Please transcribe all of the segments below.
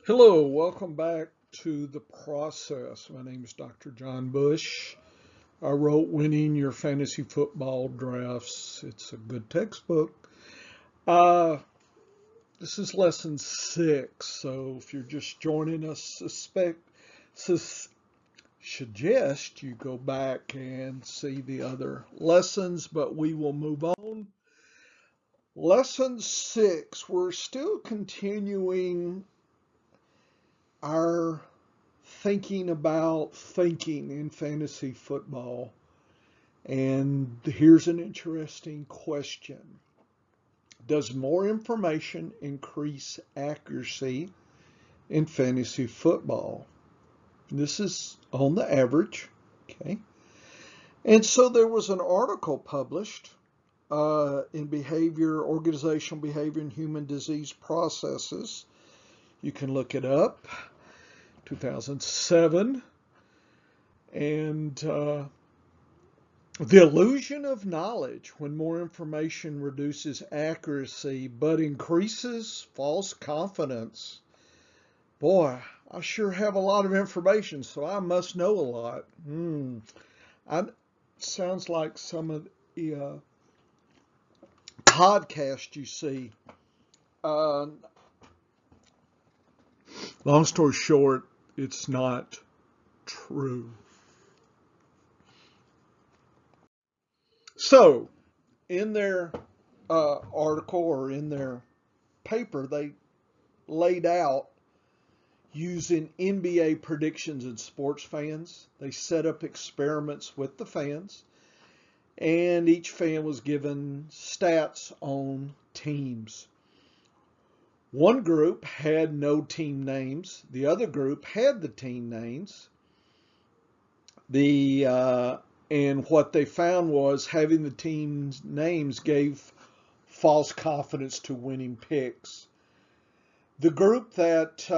Hello, welcome back to The Process. My name is Dr. John Bush. I wrote Winning Your Fantasy Football Drafts. It's a good textbook. Uh, this is lesson 6, so if you're just joining us, sus- suggest you go back and see the other lessons, but we will move on. Lesson 6, we're still continuing our thinking about thinking in fantasy football. And here's an interesting question. Does more information increase accuracy in fantasy football? This is on the average. Okay. And so there was an article published in Organizational Behavior and Human Disease Processes. You can look it up, 2007. And the illusion of knowledge, when more information reduces accuracy but increases false confidence. Boy, I sure have a lot of information, so I must know a lot. Sounds like some of the podcasts you see. Uh, Long story short, it's not true. So, in their article or in their paper, they laid out using NBA predictions and sports fans. They set up experiments with the fans, and each fan was given stats on teams. One group had no team names. The other group had the team names. And what they found was having the team's names gave false confidence to winning picks. The group that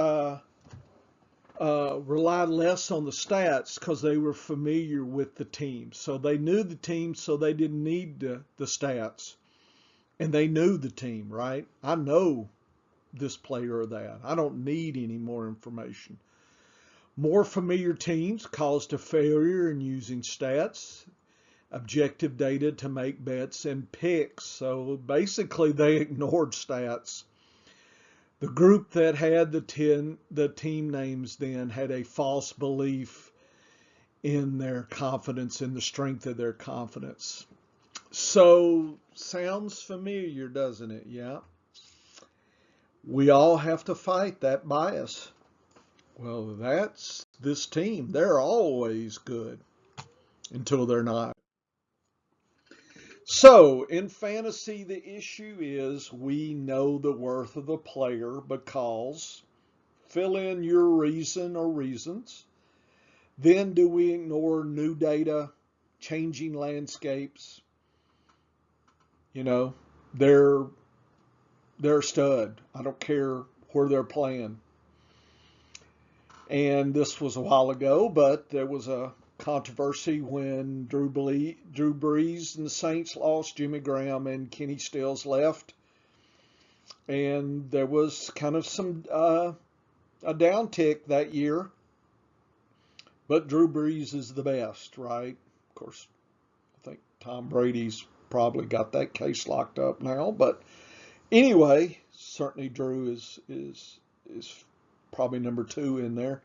relied less on the stats because they were familiar with the team. So they knew the team, so they didn't need the stats. And they knew the team, right? I know this player or that. I don't need any more information. More familiar teams caused a failure in using stats, objective data to make bets and picks. So basically, they ignored stats. The group that had the team names then had a false belief in their confidence, in the strength of their confidence. So, sounds familiar, doesn't it? Yeah. We all have to fight that bias. Well, that's this team. They're always good until they're not. So, in fantasy, the issue is we know the worth of a player because fill in your reason or reasons. Then do we ignore new data, changing landscapes? You know, they're a stud. I don't care where they're playing. And this was a while ago, but there was a controversy when Drew Brees and the Saints lost, Jimmy Graham and Kenny Stills left. And there was kind of a downtick that year. But Drew Brees is the best, right? Of course, I think Tom Brady's probably got that case locked up now. But anyway, certainly Drew is probably number 2 in there.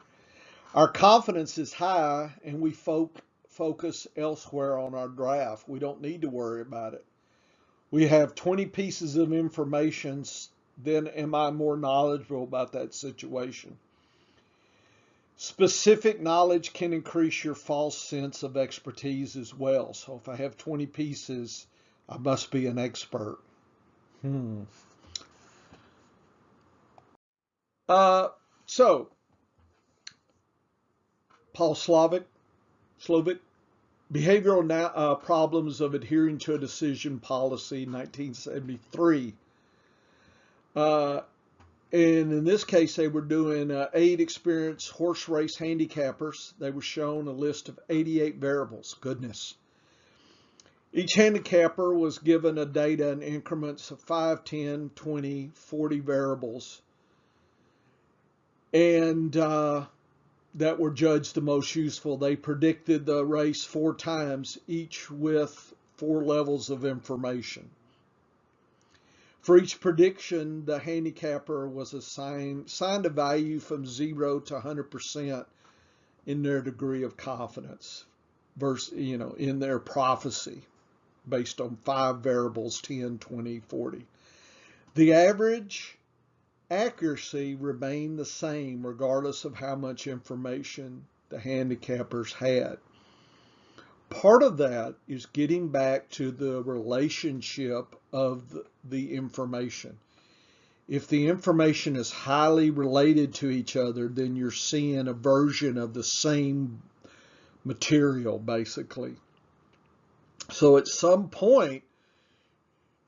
Our confidence is high, and we focus elsewhere on our draft. We don't need to worry about it. We have 20 pieces of information. Then am I more knowledgeable about that situation? Specific knowledge can increase your false sense of expertise as well. So if I have 20 pieces, I must be an expert. Hmm. Uh, so, Paul Slavik, behavioral problems of adhering to a decision policy, 1973. And in this case, they were doing 8 experienced horse race handicappers. They were shown a list of 88 variables. Goodness. Each handicapper was given a data in increments of 5, 10, 20, 40 variables. and that were judged the most useful. They predicted the race 4 times, each with 4 levels of information. For each prediction, the handicapper was assigned a value from 0 to 100% in their degree of confidence, in their prophecy, based on 5 variables: 10, 20, 40. The average accuracy remained the same regardless of how much information the handicappers had. Part of that is getting back to the relationship of the information. If the information is highly related to each other, then you're seeing a version of the same material, basically. So at some point,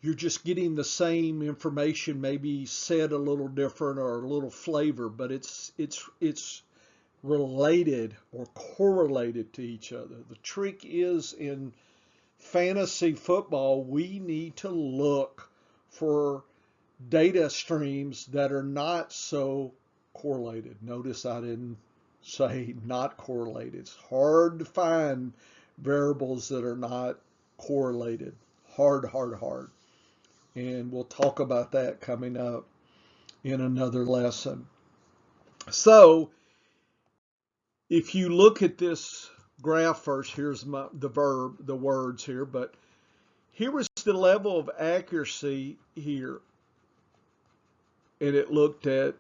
you're just getting the same information, maybe said a little different or a little flavor, but it's related or correlated to each other. The trick is, in fantasy football, we need to look for data streams that are not so correlated. Notice I didn't say not correlated. It's hard to find variables that are not correlated. Hard. And we'll talk about that coming up in another lesson. So if you look at this graph first, here's the words here, but here was the level of accuracy here. And it looked at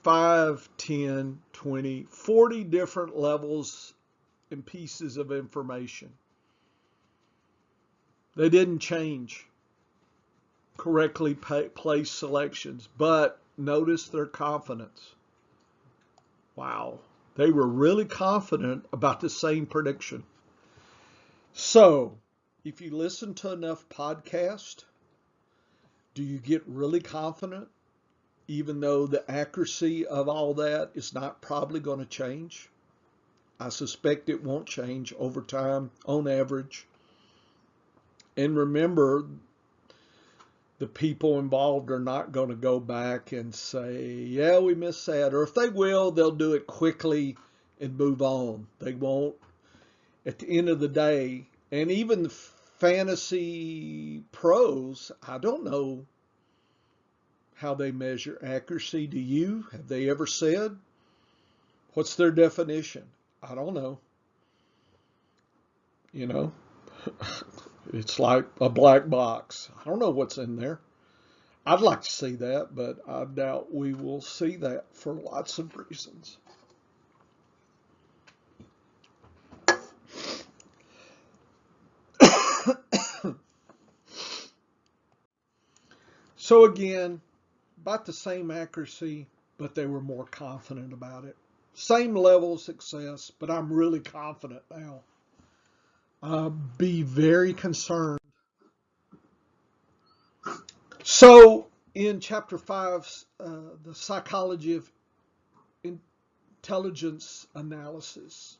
5, 10, 20, 40 different levels and pieces of information. They didn't change correctly placed selections, but notice their confidence. Wow, they were really confident about the same prediction. So, if you listen to enough podcasts, do you get really confident, even though the accuracy of all that is not probably going to change? I suspect it won't change over time, on average. And remember, the people involved are not going to go back and say, yeah, we missed that. Or if they will, they'll do it quickly and move on. They won't. At the end of the day, and even the fantasy pros, I don't know how they measure accuracy. Do you? Have they ever said? What's their definition? I don't know. It's like a black box. I don't know what's in there. I'd like to see that, but I doubt we will see that for lots of reasons. So again, about the same accuracy, but they were more confident about it. Same level of success, but I'm really confident now. Be very concerned. So in chapter 5, the psychology of intelligence analysis,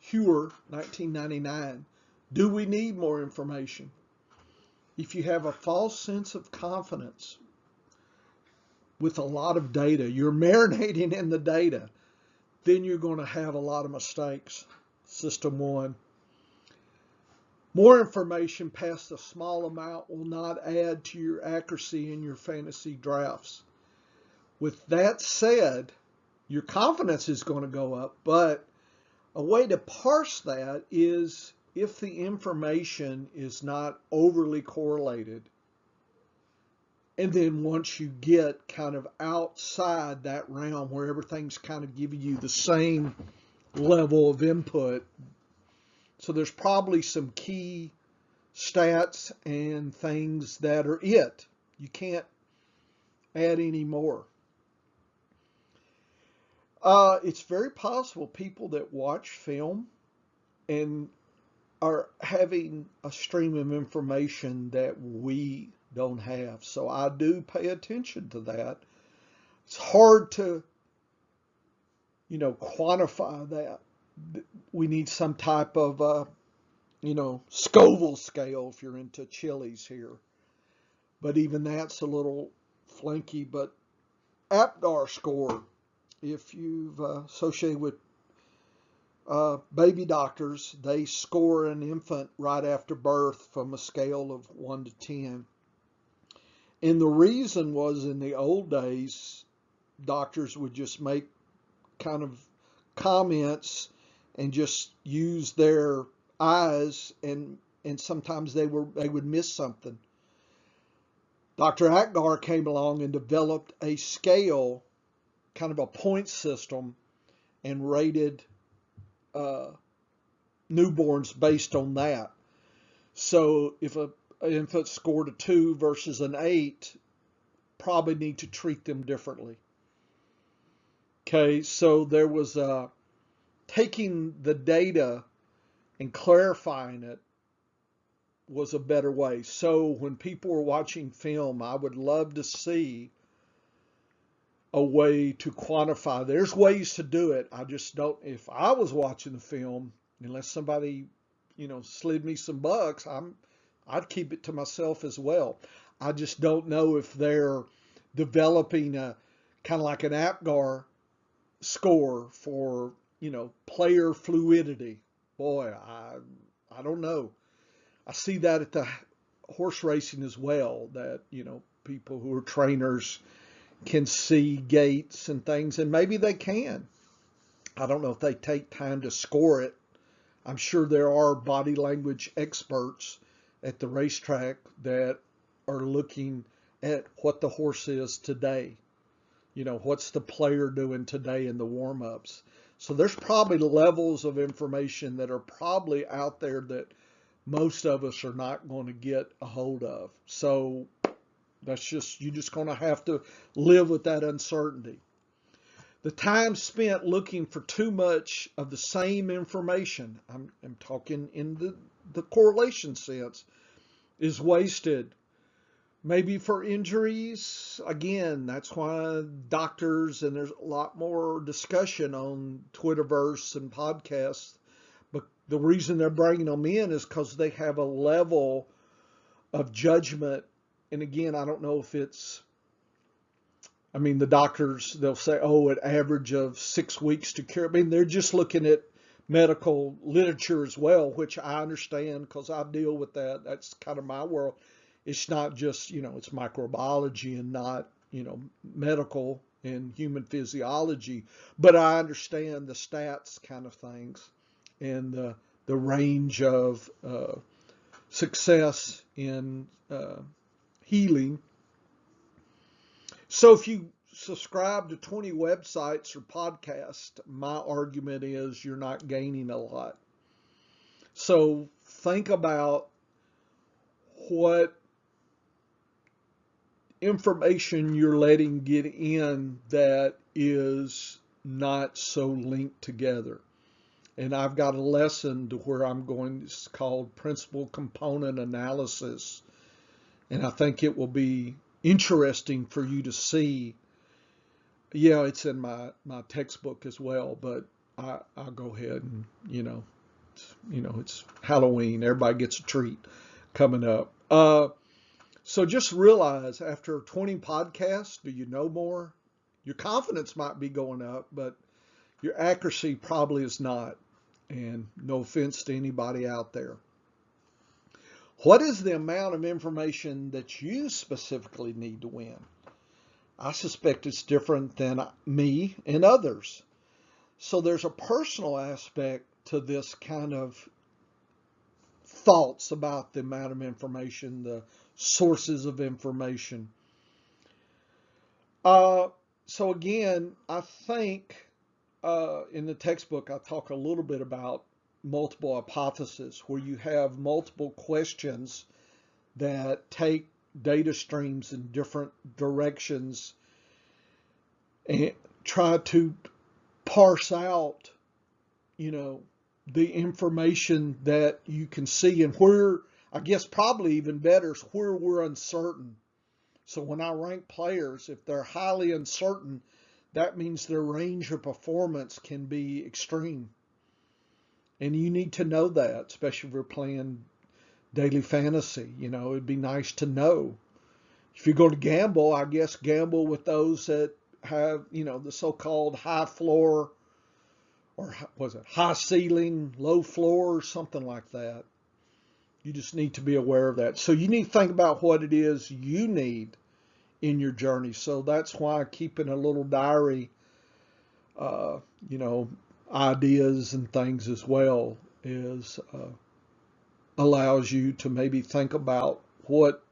Hewer, 1999. Do we need more information? If you have a false sense of confidence with a lot of data, you're marinating in the data, then you're going to have a lot of mistakes. System 1. More information past a small amount will not add to your accuracy in your fantasy drafts. With that said, your confidence is going to go up, but a way to parse that is if the information is not overly correlated. And then once you get kind of outside that realm where everything's kind of giving you the same level of input, so there's probably some key stats and things that are it. You can't add any more. It's very possible people that watch film and are having a stream of information that we don't have. So I do pay attention to that. It's hard to, quantify that. We need some type of, Scoville scale if you're into chilies here. But even that's a little flaky. But APGAR score, if you've associated with baby doctors, they score an infant right after birth from a scale of 1 to 10. And the reason was in the old days, doctors would just make kind of comments and just use their eyes, and sometimes they would miss something. Dr. Akbar came along and developed a scale, kind of a point system, and rated newborns based on that. So if an infant scored a 2 versus an 8, probably need to treat them differently. Okay, so there was taking the data and clarifying it was a better way. So when people were watching film, I would love to see a way to quantify. There's ways to do it. I just don't, if I was watching the film, unless somebody, slid me some bucks, I'd keep it to myself as well. I just don't know if they're developing a kind of like an APGAR score for, player fluidity. Boy, I don't know. I see that at the horse racing as well, that, people who are trainers can see gaits and things, and maybe they can. I don't know if they take time to score it. I'm sure there are body language experts at the racetrack that are looking at what the horse is today. What's the player doing today in the warm-ups? So there's probably levels of information that are probably out there that most of us are not going to get a hold of. So you're just going to have to live with that uncertainty. The time spent looking for too much of the same information, I'm talking in the correlation sense, is wasted. Maybe for injuries, again, that's why doctors, and there's a lot more discussion on Twitterverse and podcasts, but the reason they're bringing them in is because they have a level of judgment. And again, I don't know if the doctors, they'll say, an average of 6 weeks to cure. They're just looking at medical literature as well, which I understand because I deal with that. That's kind of my world. It's not just, it's microbiology and not, medical and human physiology. But I understand the stats kind of things and the range of success in healing. So if you subscribe to 20 websites or podcasts, my argument is you're not gaining a lot. So think about what information you're letting get in that is not so linked together. And I've got a lesson to where I'm going, it's called principal component analysis. And I think it will be interesting for you to see. Yeah, it's in my textbook as well, but I'll go ahead and, it's Halloween. Everybody gets a treat coming up. So just realize after 20 podcasts, do you know more? Your confidence might be going up, but your accuracy probably is not. And no offense to anybody out there. What is the amount of information that you specifically need to win? I suspect it's different than me and others. So there's a personal aspect to this kind of thoughts about the amount of information, the sources of information. So again, I think in the textbook I talk a little bit about multiple hypotheses, where you have multiple questions that take data streams in different directions and try to parse out, the information that you can see, and where, I guess probably even better, is where we're uncertain. So when I rank players, if they're highly uncertain, that means their range of performance can be extreme. And you need to know that, especially if you're playing daily fantasy. It'd be nice to know. If you're going to gamble, I guess gamble with those that have, the so-called high floor, or was it high ceiling, low floor, or something like that. You just need to be aware of that. So you need to think about what it is you need in your journey. So that's why keeping a little diary, uh, you know, ideas and things as well is allows you to maybe think about what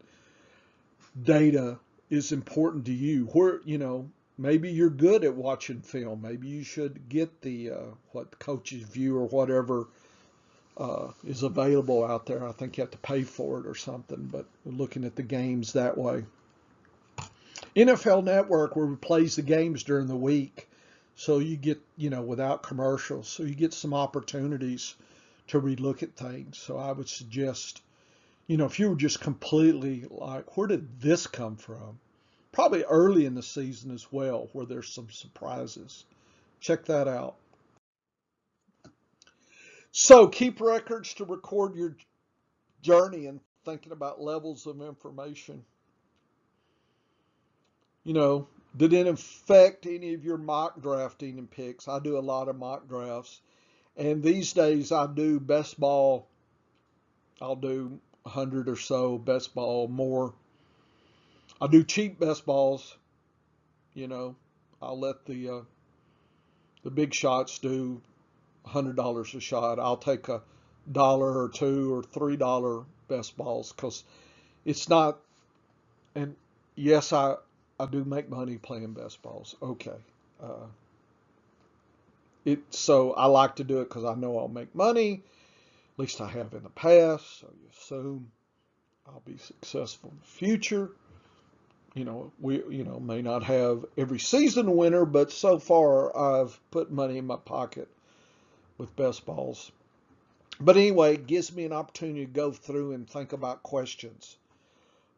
data is important to you. Where, maybe you're good at watching film. Maybe you should get the what coach's view or whatever is available out there. I think you have to pay for it or something, but looking at the games that way. NFL Network, where we plays the games during the week, so you get, without commercials, so you get some opportunities to relook at things. So I would suggest, if you were just completely like, where did this come from? Probably early in the season as well, where there's some surprises. Check that out. So keep records to record your journey and thinking about levels of information. Did it affect any of your mock drafting and picks? I do a lot of mock drafts. And these days I do best ball. I'll do 100 or so best ball, more. I do cheap best balls. I'll let the big shots do $100 a shot. I'll take a dollar or two or $3 best balls because it's not. And yes, I do make money playing best balls. Okay. Uh, so I like to do it because I know I'll make money. At least I have in the past. So you assume I'll be successful in the future. We may not have every season a winner, but so far I've put money in my pocket with best balls. But anyway, it gives me an opportunity to go through and think about questions.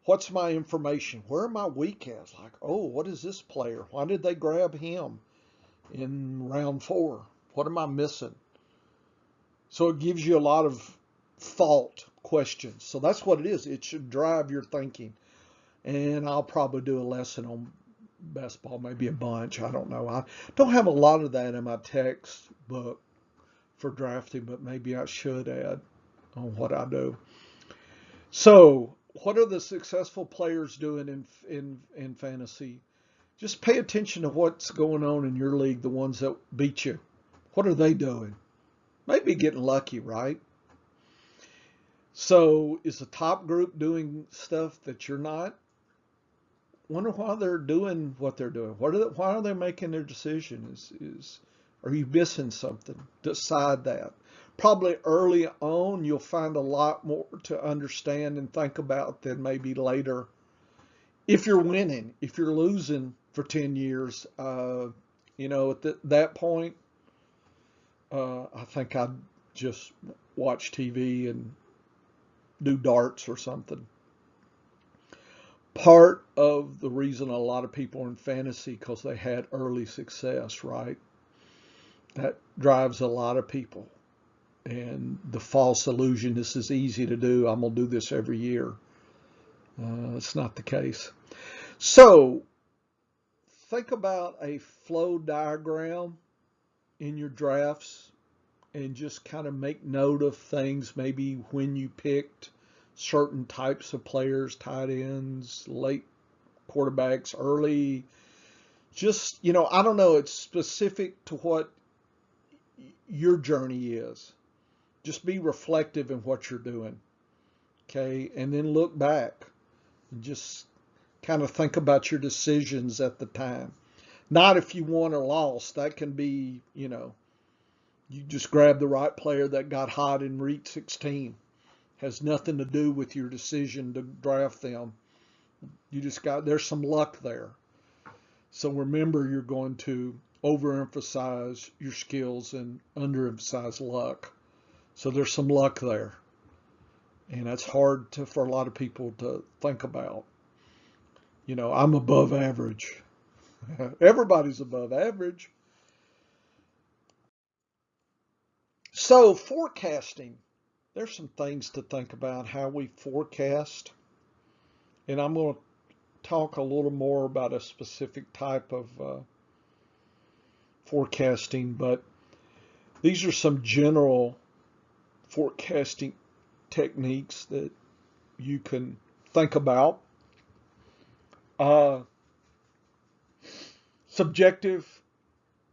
What's my information? Where am I weak at? Like, oh, what is this player? Why did they grab him in round 4? What am I missing? So it gives you a lot of thought questions. So that's what it is. It should drive your thinking. And I'll probably do a lesson on best ball, maybe a bunch. I don't know. I don't have a lot of that in my textbook for drafting, but maybe I should add on what I do. So, what are the successful players doing in fantasy? Just pay attention to what's going on in your league, the ones that beat you. What are they doing? Maybe getting lucky, right? So, is the top group doing stuff that you're not? Wonder why they're doing what they're doing. Why are they making their decision? Are you missing something? Decide that. Probably early on, you'll find a lot more to understand and think about than maybe later. If you're winning, if you're losing for 10 years, at that point, I think I'd just watch TV and do darts or something. Part of the reason a lot of people are in fantasy because they had early success, right? That drives a lot of people. And the false illusion, this is easy to do. I'm going to do this every year. It's not the case. So think about a flow diagram in your drafts and just kind of make note of things, maybe when you picked certain types of players, tight ends, late quarterbacks, early. Just, I don't know, it's specific to what your journey is. Just be reflective in what you're doing. Okay. And then look back and just kind of think about your decisions at the time. Not if you won or lost. That can be, you just grabbed the right player that got hot in week 16. Has nothing to do with your decision to draft them. There's some luck there. So remember, you're going to overemphasize your skills and underemphasize luck. So there's some luck there. And that's hard for a lot of people to think about. I'm above average. Everybody's above average. So forecasting, there's some things to think about how we forecast. And I'm going to talk a little more about a specific type of forecasting, but these are some general forecasting techniques that you can think about. Uh, Subjective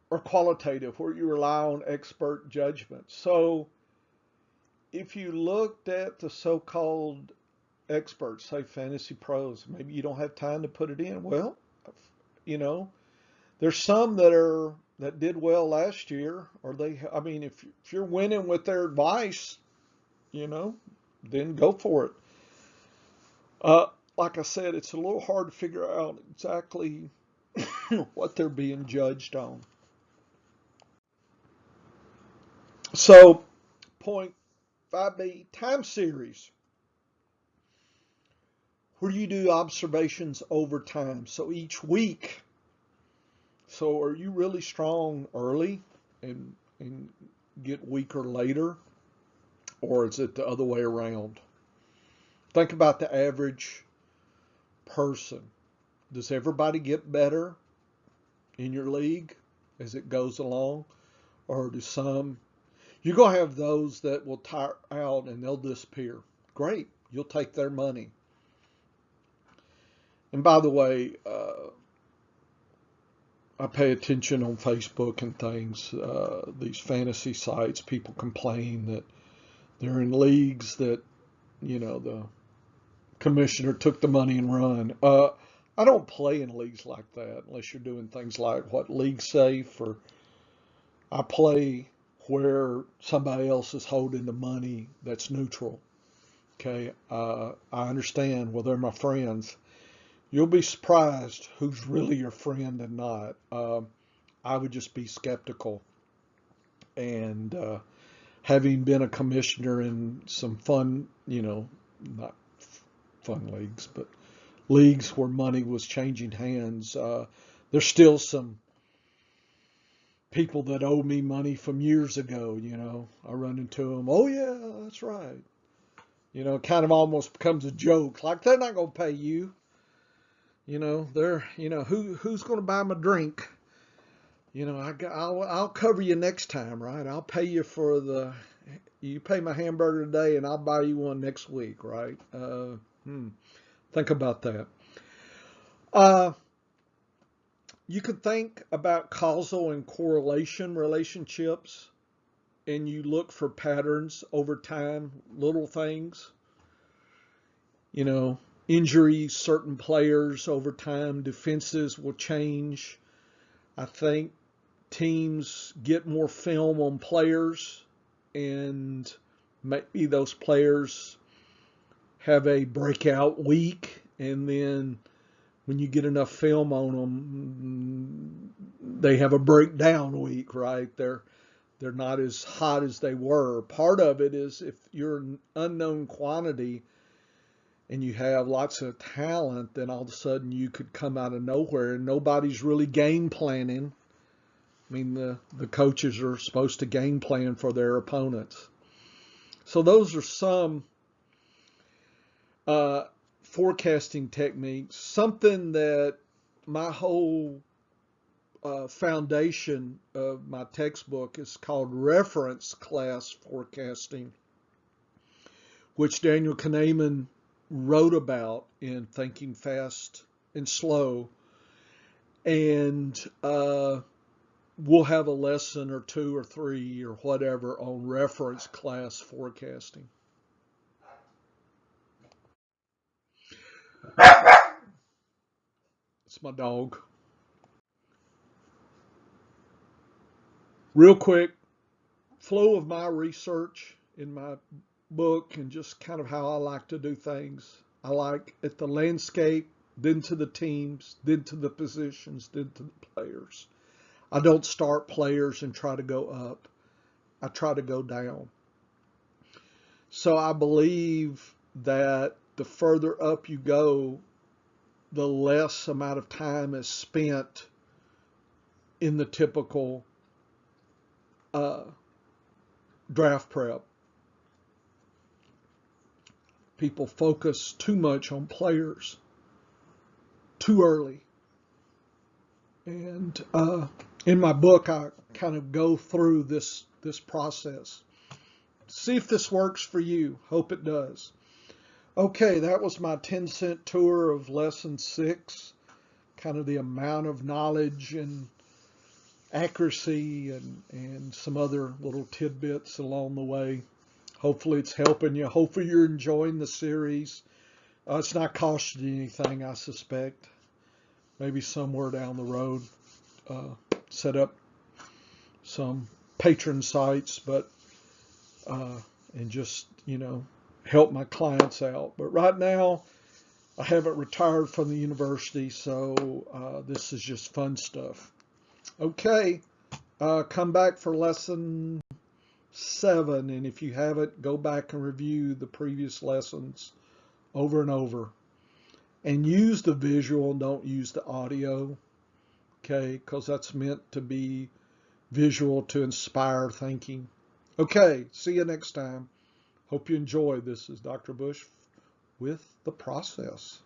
or qualitative, where you rely on expert judgment. So if you looked at the so-called experts, say fantasy pros, maybe you don't have time to put it in. Well, you know, there's some that did well last year, or I mean, if you're winning with their advice, you know, then go for it. Uh, like I said, it's a little hard to figure out exactly what they're being judged on. So, point 5B, time series, where you do observations over time. So each week, so are you really strong early and get weaker later? Or is it the other way around? Think about the average person. Does everybody get better in your league as it goes along? Or do some, you're going to have those that will tire out and they'll disappear. Great, you'll take their money. And by the way, I pay attention on Facebook and things, these fantasy sites. People complain that they're in leagues that, the commissioner took the money and run. I don't play in leagues like that unless you're doing things like what League Safe, or I play where somebody else is holding the money that's neutral. Okay, I understand. Well, they're my friends. You'll be surprised who's really your friend and not. I would just be skeptical. And having been a commissioner in some fun, not fun leagues, but leagues where money was changing hands, there's still some people that owe me money from years ago. I run into them. Oh yeah, that's right. It kind of almost becomes a joke. Like, they're not going to pay you. They're, who's going to buy them a drink? I'll cover you next time, right? I'll pay you you pay my hamburger today and I'll buy you one next week, right? Think about that. Uh, you could think about causal and correlation relationships, and you look for patterns over time, little things, you know, injuries, certain players over time, defenses will change. I think teams get more film on players, and maybe those players have a breakout week, and then when you get enough film on them, they have a breakdown week, right? They're not as hot as they were. Part of it is if you're an unknown quantity and you have lots of talent, then all of a sudden you could come out of nowhere and nobody's really game planning. I mean, the coaches are supposed to game plan for their opponents. So those are some forecasting techniques. Something that my whole foundation of my textbook is called reference class forecasting, which Daniel Kahneman wrote about in Thinking Fast and Slow. And we'll have a lesson or two or three or whatever on reference class forecasting. It's my dog. Real quick, flow of my research in my book and just kind of how I like to do things. I like at the landscape, then to the teams, then to the positions, then to the players. I don't start players and try to go up. I try to go down. So I believe that the further up you go, the less amount of time is spent in the typical uh, draft prep. People focus too much on players too early. And in my book, I kind of go through this process. See if this works for you. Hope it does. Okay, that was my 10-cent tour of lesson 6. Kind of the amount of knowledge and accuracy and some other little tidbits along the way. Hopefully it's helping you. Hopefully you're enjoying the series. It's not costing you anything, I suspect. Maybe somewhere down the road, set up some patron sites, but and just, help my clients out. But right now, I haven't retired from the university, so this is just fun stuff. Okay, come back for lesson 7, and if you haven't, go back and review the previous lessons over and over. And use the visual, don't use the audio, okay, because that's meant to be visual to inspire thinking. Okay, see you next time. Hope you enjoy. This is Dr. Bush with The Process.